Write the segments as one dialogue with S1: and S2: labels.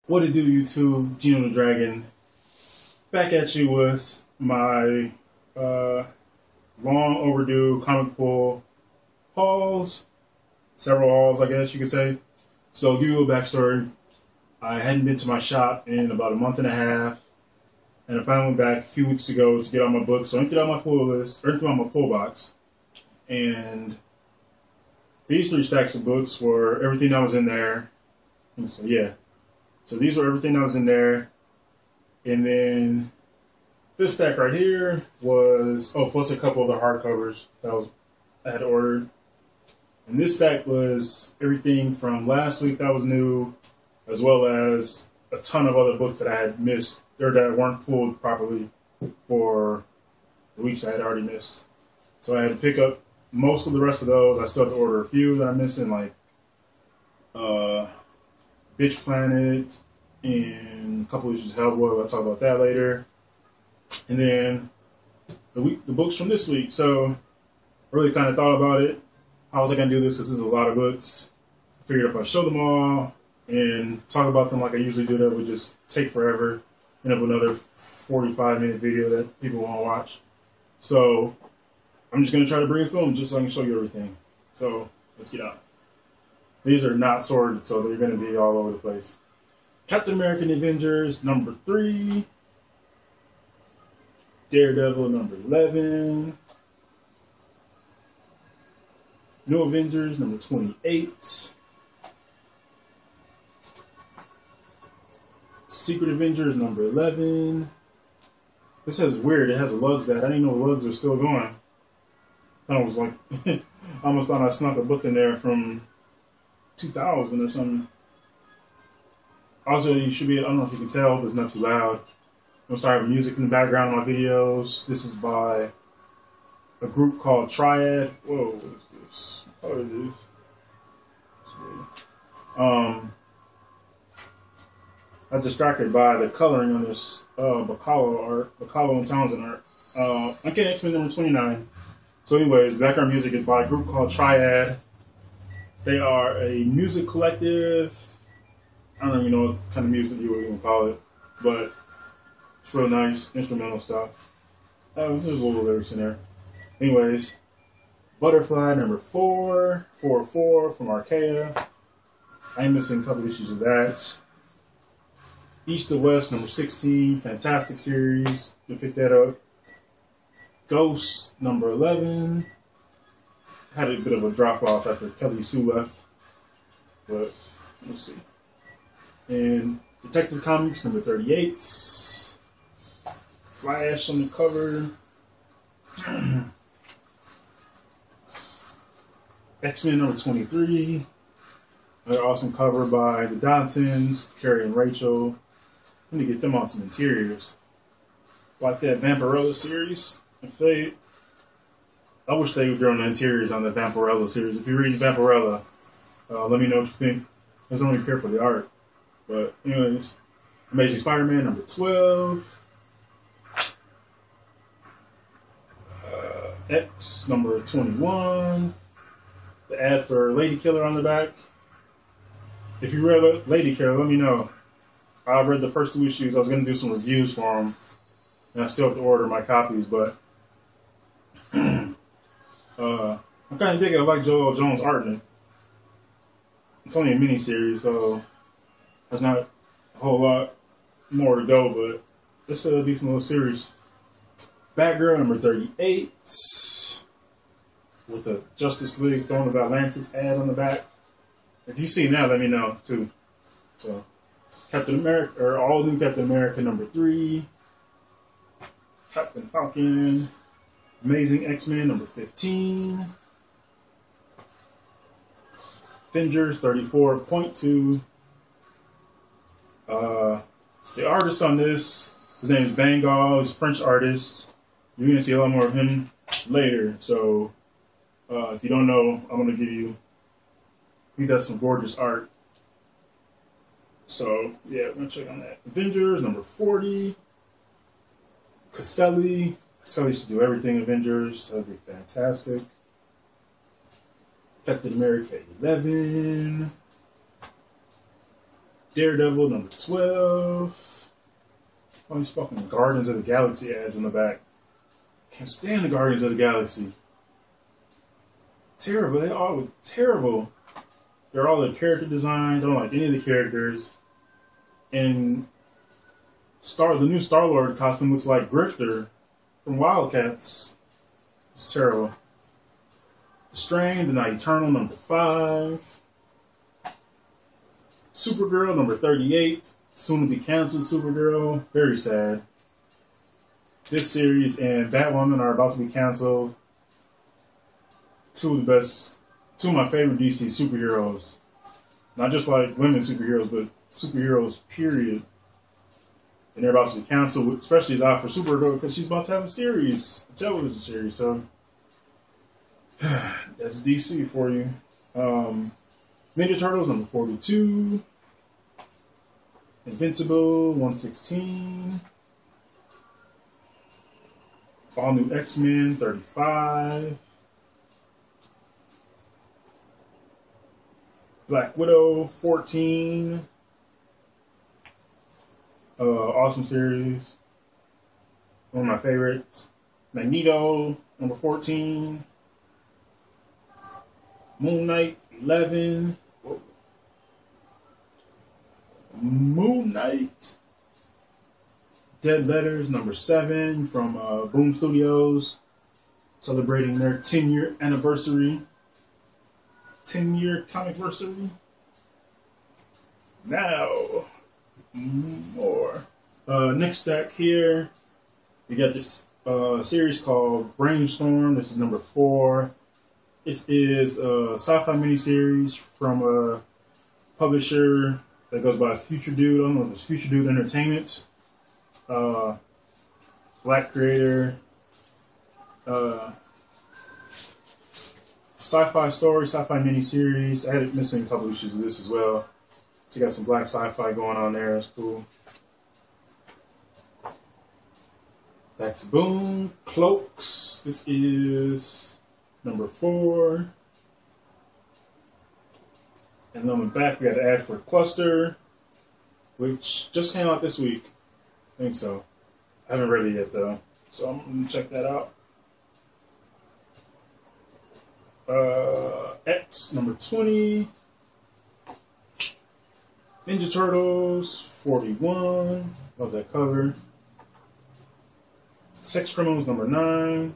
S1: What it do, YouTube? Gino the Dragon back at you with my uh, long overdue comic pull hauls, several hauls, I guess you could say. So, give you a backstory. I hadn't been to my shop in about a month and a half, and I finally went back a few weeks ago to get all my books. So, I emptied out my pull list, or emptied out my pull box, and these three stacks of books were everything that was in there. And so, yeah. So these were everything that was in there. And then this stack right here was, plus a couple of the hardcovers I had ordered. And this stack was everything from last week that was new, as well as a ton of other books that I had missed, or that weren't pulled properly for the weeks I had already missed. So I had to pick up most of the rest of those. I still have to order a few that I'm missing, like Bitch Planet and a couple issues of Hellboy. I'll talk about that later. And then the books from this week. So I really kind of thought about it. How was I going to do this? Because this is a lot of books. I figured if I show them all and talk about them like I usually do, that would just take forever. End up with another 45-minute video that people won't watch. So I'm just going to try to bring it through them just so I can show you everything. So let's get on. These are not sorted, so they're going to be all over the place. Captain America Avengers number 3. Daredevil number 11. New Avengers number 28. Secret Avengers number 11. This is weird. It has a lugs at. I didn't know lugs are still going. I was like, I almost thought I snuck a book in there from 2000 or something. Also, you should be, I don't know if you can tell, but it's not too loud. I'm going to start having music in the background of my videos. This is by a group called Triad. Whoa, what is this? What is this? I was distracted by the coloring on this Bacalo and Townsend art. Uncanny X-Men number 29. So anyways, background music is by a group called Triad. They are a music collective. I don't even know what kind of music you would even call it, but it's real nice, instrumental stuff. There's a little lyrics in there. Anyways, Butterfly number 4, 4 from Archaea. I'm missing a couple issues of that. East to West number 16, fantastic series. You pick that up. Ghost number 11. Had a bit of a drop off after Kelly Sue left, but let's see. And Detective Comics number 38. Flash on the cover. X-Men number 23. Another awesome cover by the Dodsons, Terry and Rachel. I need to get them on some interiors. Like that Vampirella series. I wish they would draw the interiors on the Vampirella series. If you read Vampirella, let me know what you think. I don't really care for the art. But anyways, Amazing Spider-Man number 12. X number 21. The ad for Lady Killer on the back. If you read Lady Killer, let me know. I read the first 2 issues. I was going to do some reviews for them. And I still have to order my copies, but I'm kind of digging. I like Joel Jones' art in it. It's only a mini-series, so there's not a whole lot more to go, but it's a decent little series. Batgirl number 38 with the Justice League Throne of Atlantis ad on the back. If you've seen that, let me know too. So, Captain America, or all new Captain America number 3. Captain Falcon. Amazing X-Men number 15. Avengers 34.2. The artist on this, his name is Bengal. He's a French artist. You're going to see a lot more of him later. So if you don't know, I'm going to give you, he does some gorgeous art. So yeah, I'm going to check on that. Avengers number 40. Caselli. Caselli should do everything Avengers. That'd be fantastic. Captain America 11. Daredevil number 12. All these fucking Guardians of the Galaxy ads in the back. Can't stand the Guardians of the Galaxy. Terrible. They all look terrible. They're all the character designs. I don't like any of the characters. And the new Star-Lord costume looks like Grifter from Wildcats. It's terrible. The Strain, The Night Eternal, number 5. Supergirl, number 38. Soon to be canceled Supergirl. Very sad. This series and Batwoman are about to be canceled. Two of my favorite DC superheroes. Not just like women superheroes, but superheroes, period. And they're about to be canceled, especially as out for Supergirl because she's about to have a television series. So that's DC for you. Ninja Turtles number 42. Invincible 116. All New X-Men 35. Black Widow 14. Awesome series. One of my favorites. Magneto number 14. Moon Knight 11. Whoa. Moon Knight. Dead Letters number 7 from Boom Studios, celebrating their 10-year anniversary. 10-year comic-versary. Now, more. Next stack here, we got this series called Brainstorm. This is number 4. This is a sci-fi miniseries from a publisher that goes by Future Dude. I don't know if it's Future Dude Entertainment. Black creator. Sci-fi story, sci-fi miniseries. I had missing a couple issues of this as well. So you got some black sci-fi going on there. That's cool. Back to Boom. Cloaks. This is number 4. And then on the back, we got an ad for Cluster, which just came out this week. I think so. I haven't read it yet, though. So I'm going to check that out. X, number 20. Ninja Turtles, 41. Love that cover. Sex Criminals, number 9.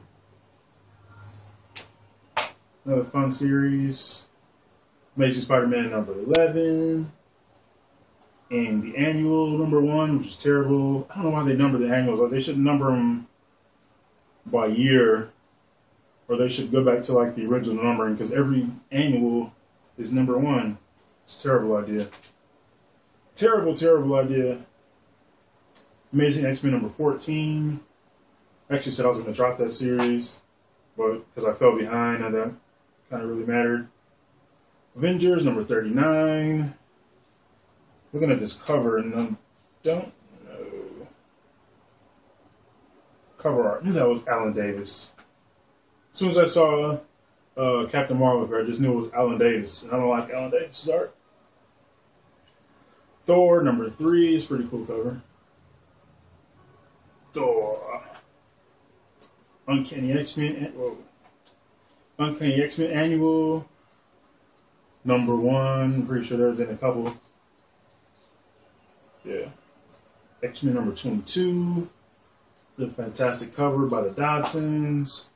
S1: Another fun series. Amazing Spider-Man, number 11. And the annual, number 1, which is terrible. I don't know why they number the annuals. Like, they should number them by year. Or they should go back to like the original numbering, because every annual is number 1. It's a terrible idea. Terrible, terrible idea. Amazing X-Men number 14. I actually said I was going to drop that series, but because I fell behind, and that kind of really mattered. Avengers number 39. Looking at this cover, and I don't know. Cover art. I knew that was Alan Davis. As soon as I saw Captain Marvel, I just knew it was Alan Davis, and I don't like Alan Davis' art. Thor number 3 is pretty cool cover. Thor. Uncanny X-Men. Uncanny X-Men annual number 1. I'm pretty sure there's been a couple. Yeah. X-Men number 22. The fantastic cover by the Dodsons.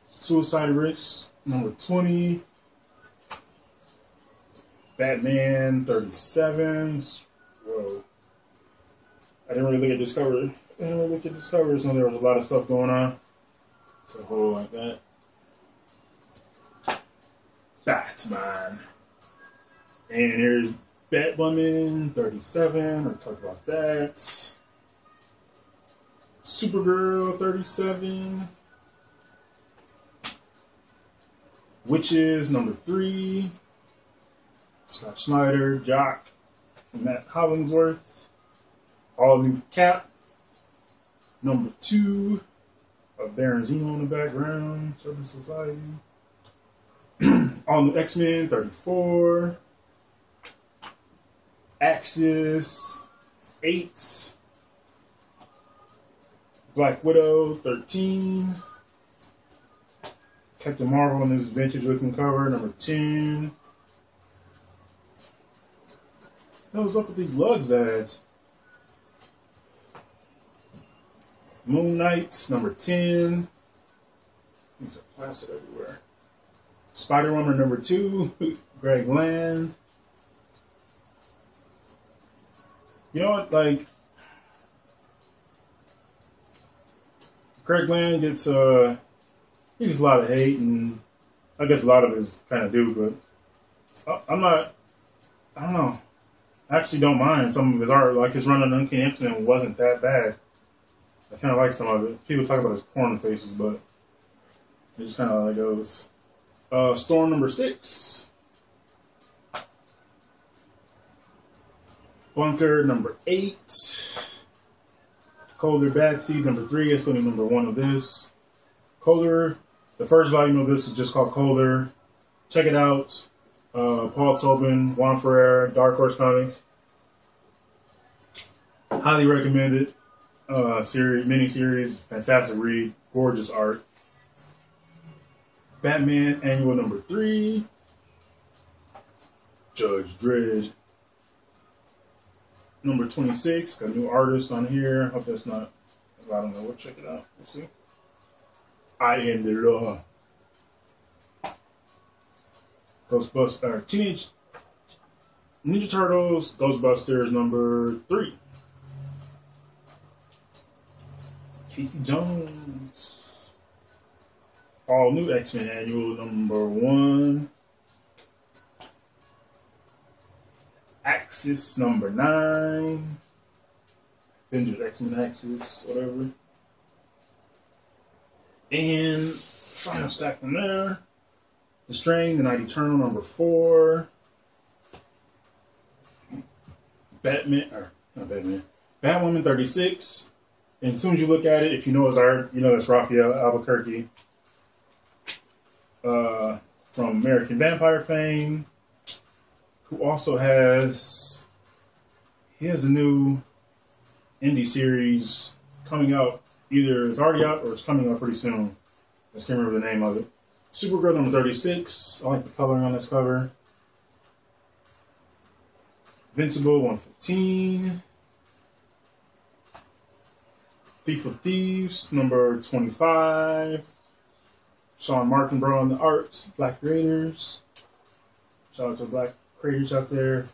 S1: Suicide Risk number 20. Batman 37. Whoa. I didn't really look at this cover. So there was a lot of stuff going on. So hold like that. Batman. And here's Batwoman 37. I'll talk about that. Supergirl 37. Witches number 3. Scott Snyder, Jock, and Matt Hollingsworth. All new Cap. Number 2. Baron Zemo in the background. Service Society. All new X-Men 34. Axis 8. Black Widow 13. Captain Marvel in this vintage looking cover, number 10. What was up with these lugs ads? Moon Knights, number 10. These are plastic everywhere. Spider-Woman, number 2. Greg Land. You know what, like, Greg Land gets he gets a lot of hate, and I guess a lot of it is kind of due, but I don't know. I actually don't mind some of his art. Like his run on Uncanny X-Men wasn't that bad. I kind of like some of it. People talk about his porn faces, but it just kind of like goes. Storm number 6. Bunker number 8. Colder Bad Seed number 3. It's only number 1 of this. Colder. The first volume of this is just called Colder. Check it out. Paul Tobin, Juan Ferrer, Dark Horse Comics. Highly recommend it. Mini-series, fantastic read, gorgeous art. Batman Annual number 3. Judge Dredd. Number 26. Got a new artist on here. Hope that's not. I don't know. We'll check it out. We'll see. I Am the Law. Ghostbusters. Teenage Ninja Turtles. Ghostbusters number 3. Casey Jones. All new X-Men Annual number 1. Axis number 9. Avengers X-Men Axis, whatever. And final stack from there. The Strain, The Night Eternal number 4. Batwoman 36. And as soon as you look at it, if you know his art, you know that's Raphael Albuquerque from American Vampire fame, who also has a new indie series coming out. Either it's already out or it's coming out pretty soon. I just can't remember the name of it. Supergirl number 36. I like the coloring on this cover. Invincible 115. Thief of Thieves number 25. Sean Martinborough on the arts. Black Creators. Shout out to Black Creators out there.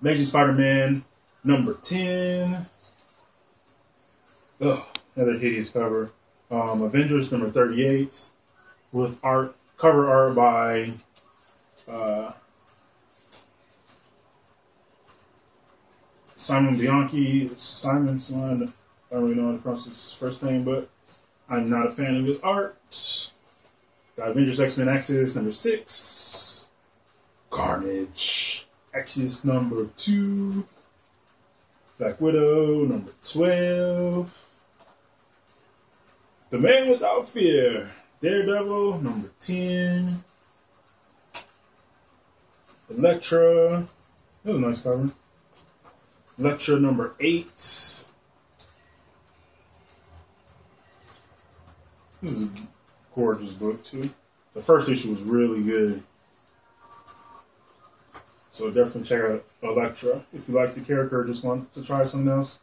S1: Amazing Spider-Man number 10. Ugh, another hideous cover. Avengers number 38 with cover art by Simon Bianchi. Simon's one. I don't really know how to pronounce his first name, but I'm not a fan of his art. Got Avengers X-Men Axis number 6. Carnage Axis number 2. Black Widow number 12. The Man Without Fear Daredevil number 10. Elektra. That was a nice cover. Elektra number 8. This is a gorgeous book too. The first issue was really good. So definitely check out Elektra if you like the character or just want to try something else.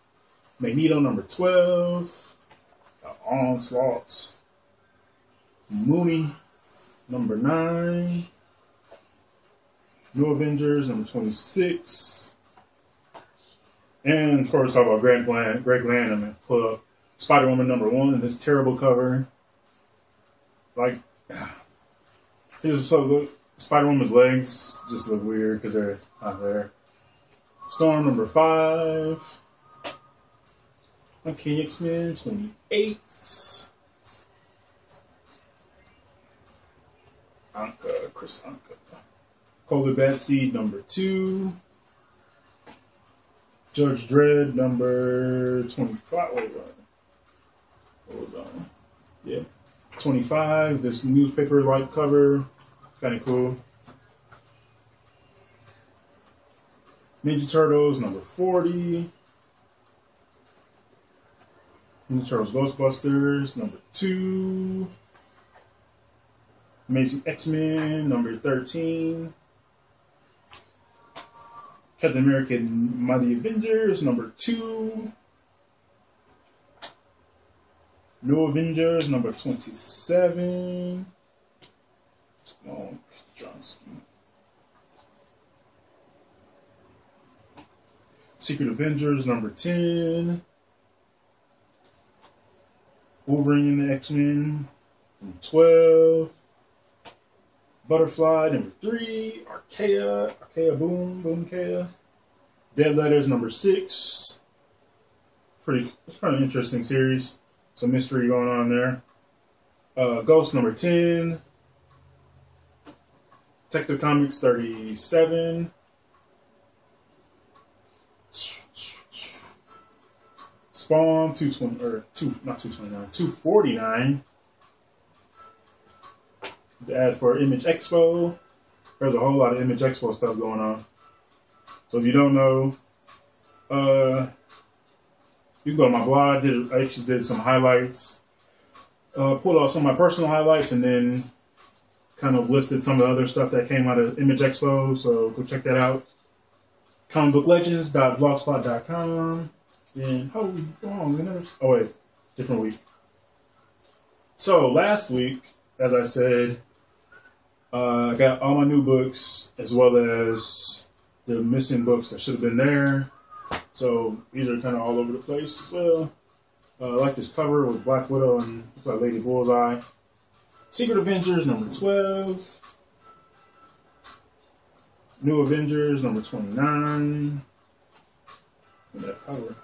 S1: Magneto number 12. The Onslaught. Mooney number 9. New Avengers number 26. And of course talk about Greg Land. I'm gonna pull up Spider-Woman number 1 and this terrible cover. Like, here's so good. Spider-Woman's legs just look weird because they're not there. Storm number 5. Uncanny X-Men 28. Chris Anka. Colder Bad Seed number 2. Judge Dredd number 25. Wait. Hold on. Yeah. 25, this newspaper-like cover, kind of cool. Ninja Turtles number 40. Ninja Turtles Ghostbusters number 2. Amazing X-Men number 13. Captain America and Mighty Avengers number 2. New Avengers number 27. Long Johnson. Secret Avengers number 10. Wolverine and the X-Men number 12. Butterfly number 3. Archaea, Boom Kea. Dead Letters number 6. It's kind of an interesting series. Some mystery going on there. Ghost number 10. Detective Comics 37. Spawn 249. The ad for Image Expo. There's a whole lot of Image Expo stuff going on. So if you don't know, you can go to my blog. I actually did some highlights. Pulled out some of my personal highlights and then kind of listed some of the other stuff that came out of Image Expo. So go check that out. comicbooklegends.blogspot.com. And different week. So last week, as I said, I got all my new books as well as the missing books that should have been there. So these are kind of all over the place as well. I like this cover with Black Widow and looks like Lady Bullseye. Secret Avengers number 12. New Avengers number 29. Look at that cover.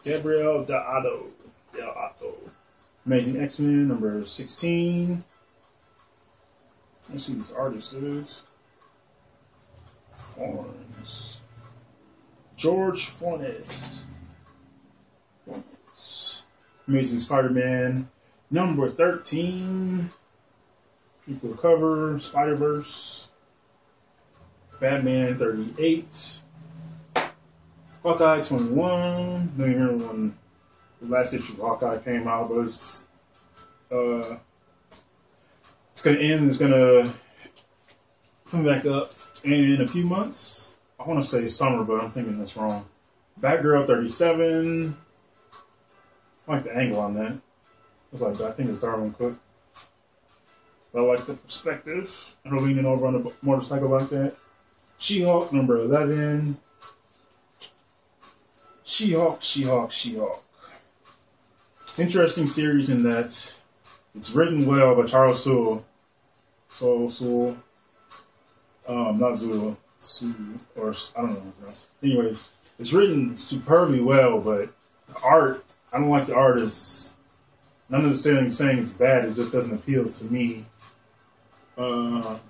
S1: Gabriel Del Otto. Amazing X-Men number 16. Let's see who this artist is. Fornes. George Fornes. Amazing Spider-Man number 13. People cover. Spider-Verse. Batman 38. Hawkeye 21. I don't even remember when the last issue of Hawkeye came out, but it's going to end. It's going to come back up in a few months. I want to say summer, but I'm thinking that's wrong. Batgirl 37. I like the angle on that. It's like I think it's Darwin Cook. But I like the perspective. Her leaning over on a motorcycle like that. She-Hulk number 11. She-Hulk. Interesting series in that it's written well by Charles Soule. Soule. Not Zula. Or I don't know what else. Anyways, it's written superbly well, but the art, I don't like the artist. Not necessarily saying it's bad, it just doesn't appeal to me. But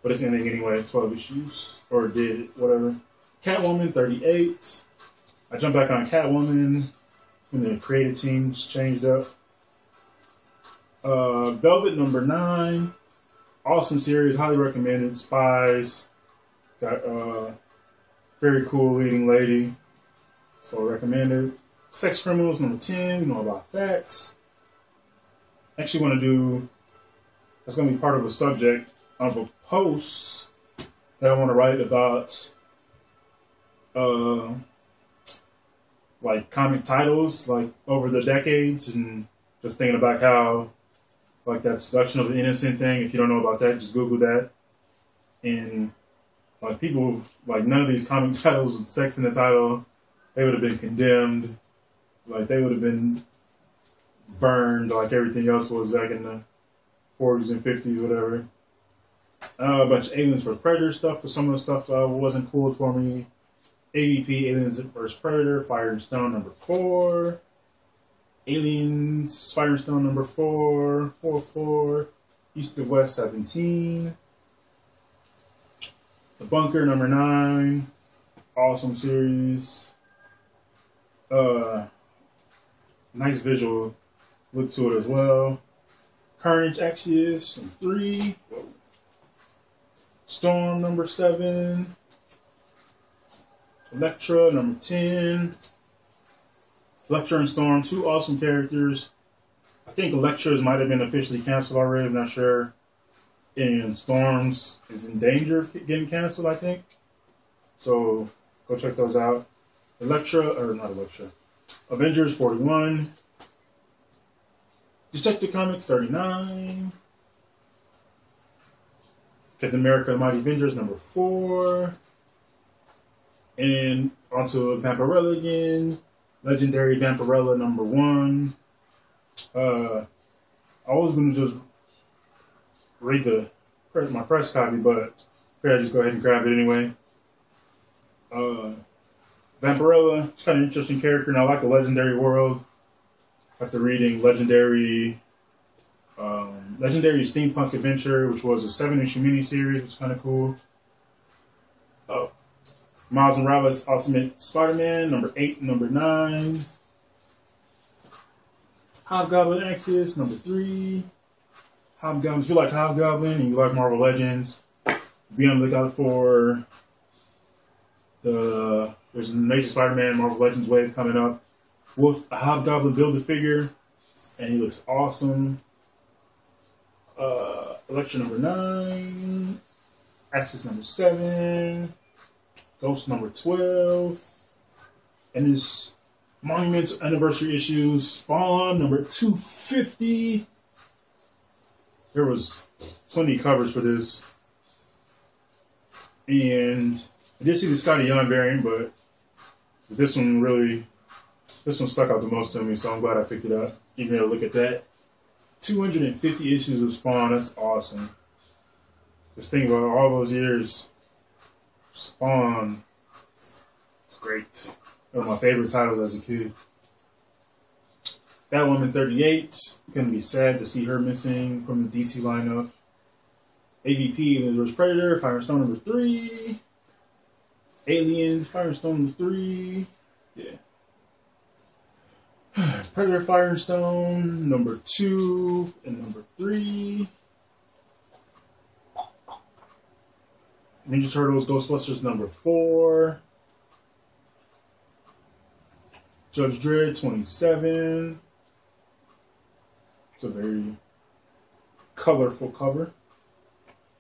S1: it's ending anyway, 12 issues. Or did, whatever. Catwoman 38. I jumped back on Catwoman when the creative teams changed up. Velvet number 9. Awesome series, highly recommended. Spies. Got very cool leading lady. So recommended. Sex Criminals number 10. You know about that. Actually want to do, that's going to be part of a subject of a post that I want to write about like comic titles like over the decades, and just thinking about how like that Seduction of the Innocent thing, if you don't know about that, just Google that. And like people, like none of these comic titles with sex in the title, they would have been condemned. Like they would have been burned like everything else was back in the 40s and 50s, whatever. A bunch of Aliens vs. Predator stuff for some of the stuff wasn't cool for me. AVP, Aliens vs. Predator, Fire and Stone number 4. Aliens, Fire and Stone number 4, 4. East of West 17. The Bunker number 9. Awesome series. Nice visual look to it as well. Carnage Exodus 3. Storm number 7. Elektra, number 10. Elektra and Storm, two awesome characters. I think Electra's might have been officially canceled already, I'm not sure. And Storm's is in danger of getting canceled, I think. So go check those out. Avengers 41. Detective Comics 39. Captain America the Mighty Avengers number 4. And onto Vampirella again. Legendary Vampirella number 1. I was going to just read my press copy, but I'll just go ahead and grab it anyway. Vampirella, it's kind of an interesting character, and I like the Legendary world. After reading Legendary Steampunk Adventure, which was a 7-issue miniseries, which is kind of cool. Miles Morales Ultimate Spider-Man, number 8, number 9. Hobgoblin Exodus, number 3. Hobgoblin, if you like Hobgoblin and you like Marvel Legends, be on the lookout for there's an Amazing Spider-Man Marvel Legends wave coming up with a Hobgoblin Build-A-Figure, and he looks awesome. Elektra number 9. Axis number 7. Ghost number 12. And this Monumental Anniversary issue, Spawn number 250. There was plenty of covers for this. And I did see the Scotty Young variant, but this one stuck out the most to me, so I'm glad I picked it up. You can have a look at that. 250 issues of Spawn, that's awesome. Just think about all those years. Spawn, it's great. One of my favorite titles as a kid. Batwoman 38, gonna be sad to see her missing from the DC lineup. AVP, Lindsay's Predator, Firestone number 3. Alien, Firestone number 3. Yeah. Predator, Firestone number 2 and number 3. Ninja Turtles, Ghostbusters number 4. Judge Dredd 27. It's a very colorful cover.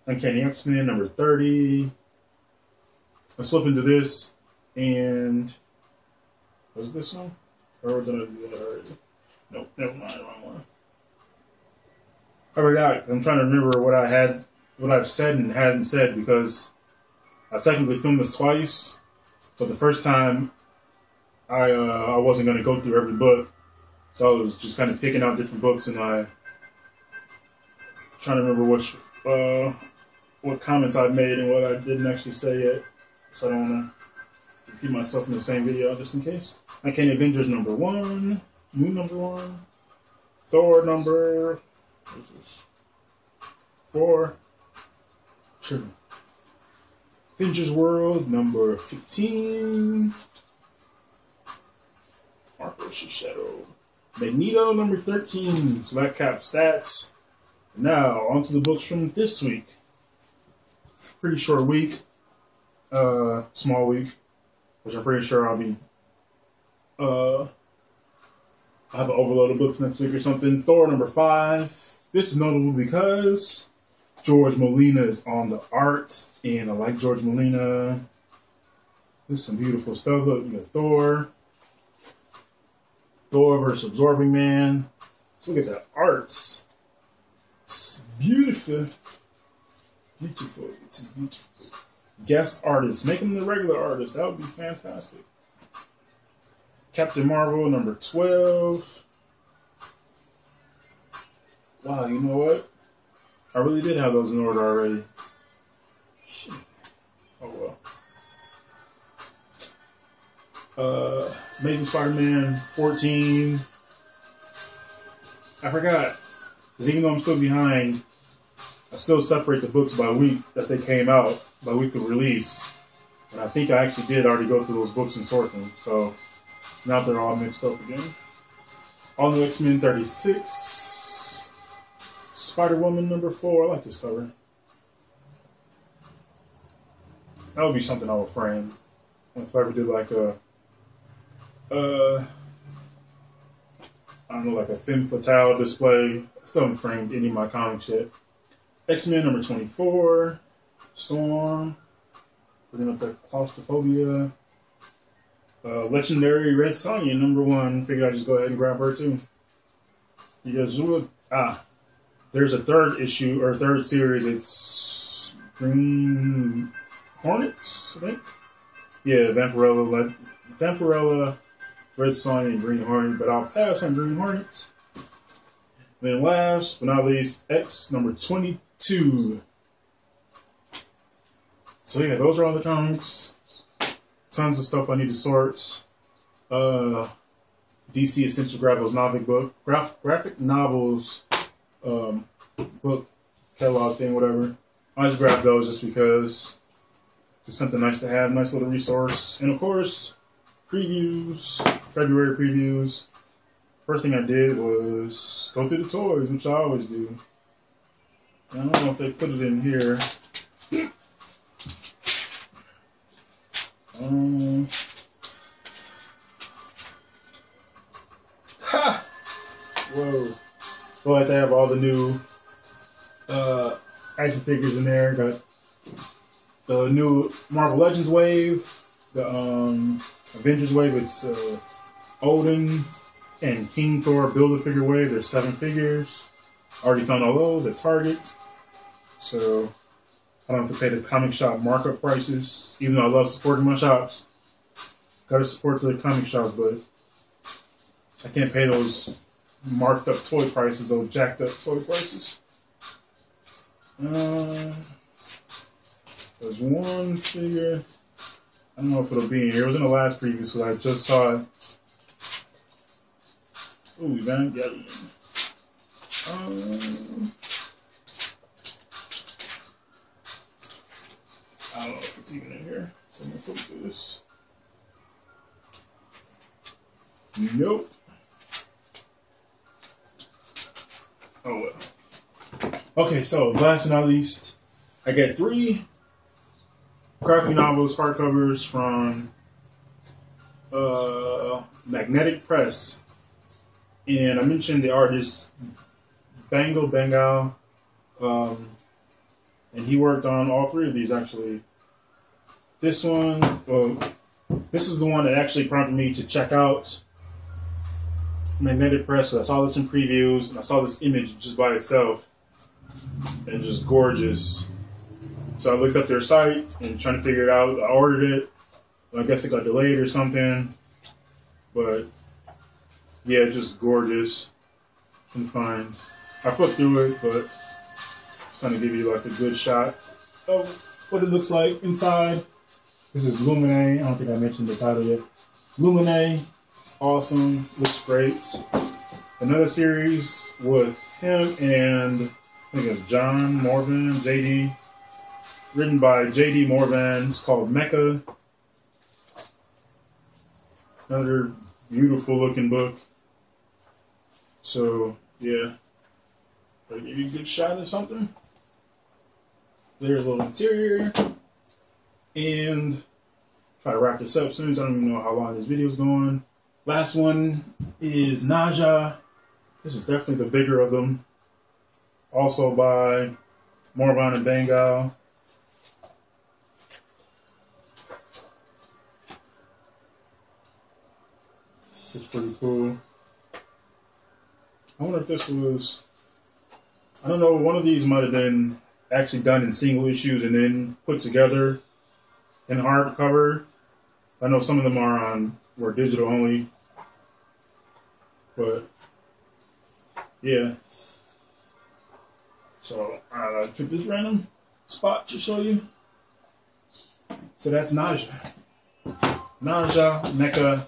S1: Uncanny X-Men number 30. Let's flip into this, and was it this one? Or did I do that already? Nope, never mind, wrong one. I forgot. I'm trying to remember what I've said and hadn't said, because I technically filmed this twice, but the first time I wasn't going to go through every book, so I was just kind of picking out different books, and I trying to remember what comments I've made and what I didn't actually say yet, so I don't want to repeat myself in the same video just in case. Uncanny Avengers number 1, Moon number 1, Thor number 4, Avengers World number 15, Marco Shadow, Magneto number 13. So that caps stats. Now onto the books from this week. Pretty short week, small week, which I'm pretty sure I'll have an overload of books next week or something. Thor number 5. This is notable because George Molina is on the art, and I like George Molina. This is some beautiful stuff. Look, you got Thor versus Absorbing Man. Let's look at the arts. It's beautiful. Beautiful. It's beautiful. Guest artists. Make them the regular artists. That would be fantastic. Captain Marvel number 12. Wow, you know what? I really did have those in order already. Shit. Oh well. Amazing Spider-Man 14. I forgot. Because even though I'm still behind, I still separate the books by week that they came out, by week of release. And I think I actually did already go through those books and sort them. So now they're all mixed up again. All New X-Men 36. Spider-Woman number 4. I like this cover. That would be something I would frame. If I ever did like uh, I don't know, like a femme fatale display. I still haven't framed any of my comics yet. X-Men number 24, Storm, putting up that claustrophobia. Legendary Red Sonja number 1. Figured I'd just go ahead and grab her too. Because there's a third issue or third series. It's Green Hornets, I think. Yeah, Vampirella, Red Sonja, and Green Hornet. But I'll pass on Green Hornets. Then last but not least, X number 22. So yeah, those are all the comics. Tons of stuff I need to sort. DC Essential graphic novels book catalog thing, whatever. I just grabbed those just because it's something nice to have, nice little resource. And of course, previews, February previews. First thing I did was go through the toys, which I always do. I don't know if they put it in here. Ha! Whoa. So like they have all the new action figures in there. Got the new Marvel Legends wave, the Avengers wave. It's Odin and King Thor Build-A-Figure wave. There's 7 figures. Already found all those at Target. So I don't have to pay the comic shop markup prices, even though I love supporting my shops. Gotta support the comic shops, but I can't pay those marked up toy prices, those jacked up toy prices. There's one figure. I don't know if it'll be in here. It was in the last preview, so I just saw it. Ooh, Evangelion. I don't know if it's even in here. So I'm gonna flip through this. Nope. Oh well. Okay, so last but not least, I got 3 graphic novels, hardcovers from Magnetic Press. And I mentioned the artist Bengal, and he worked on all 3 of these actually. This one, this is the one that actually prompted me to check out Magnetic Press. So I saw this in previews, and I saw this image just by itself, and just gorgeous. So I looked up their site and trying to figure it out. I ordered it. I guess it got delayed or something, but yeah, just gorgeous. Couldn't find. I flipped through it, but just kind of give you like a good shot of what it looks like inside. This is Lumine. I don't think I mentioned the title yet. Lumine. It's awesome. Looks great. Another series with him and I think it's John Morvan, JD. Written by JD Morvan. It's called Mecha. Another beautiful looking book. So, yeah. I'll give you a good shot of something. There's a little interior. And try to wrap this up soon. I don't even know how long this video is going. Last one is Naja. This is definitely the bigger of them. Also by Morvan and Bengal. It's pretty cool. I wonder if this was, I don't know, one of these might have been actually done in single issues and then put together in hardcover. I know some of them were digital only. But, yeah. So, I took this random spot to show you. So that's Naja. Naja, Mecha,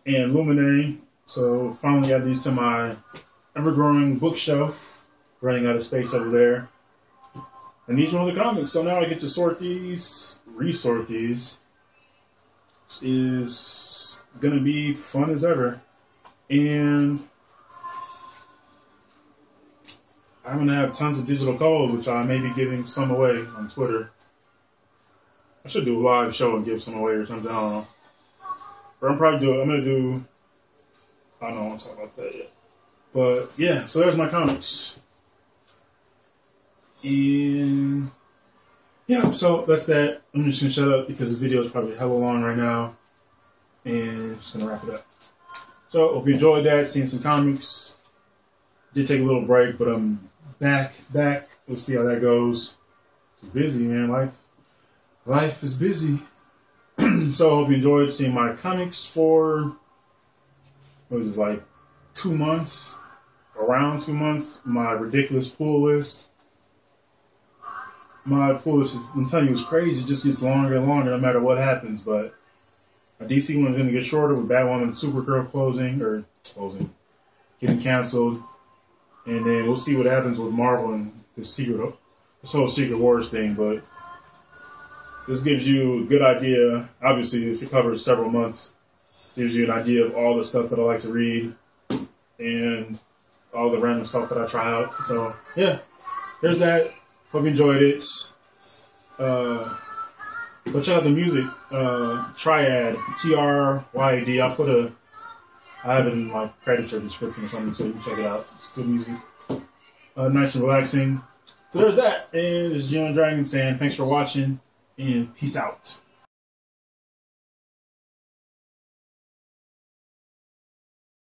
S1: and Lumine. So finally add these to my ever-growing bookshelf. Running out of space over there. And these are all the comics. So now I get to sort these, resort these. This is gonna be fun as ever. And I'm gonna have tons of digital code, which I may be giving some away on Twitter. I should do a live show and give some away or something. I don't know. Or I'm gonna do. I don't want to talk about that yet. But yeah, so there's my comics. And yeah, so that's that. I'm just gonna shut up because this video is probably hella long right now. And just gonna wrap it up. So hope you enjoyed that, seeing some comics. Did take a little break, but I'm back. We'll see how that goes. It's busy, man. Life is busy. So I hope you enjoyed seeing my comics for, what was this, like 2 months? Around 2 months. My ridiculous pull list. My pull list is, I'm telling you, it's crazy. It just gets longer and longer no matter what happens. But my DC one is going to get shorter with Batwoman and Supergirl getting canceled. And then we'll see what happens with Marvel and this whole Secret Wars thing. But this gives you a good idea. Obviously, if it covers several months, gives you an idea of all the stuff that I like to read and all the random stuff that I try out. So, yeah, there's that. Hope you enjoyed it. But check out the music. Triad, T-R-Y-A-D. I have it in my credits or description or something, so you can check it out. It's good music. Nice and relaxing. So there's that. And this is Geo and Dragon saying thanks for watching, and peace out.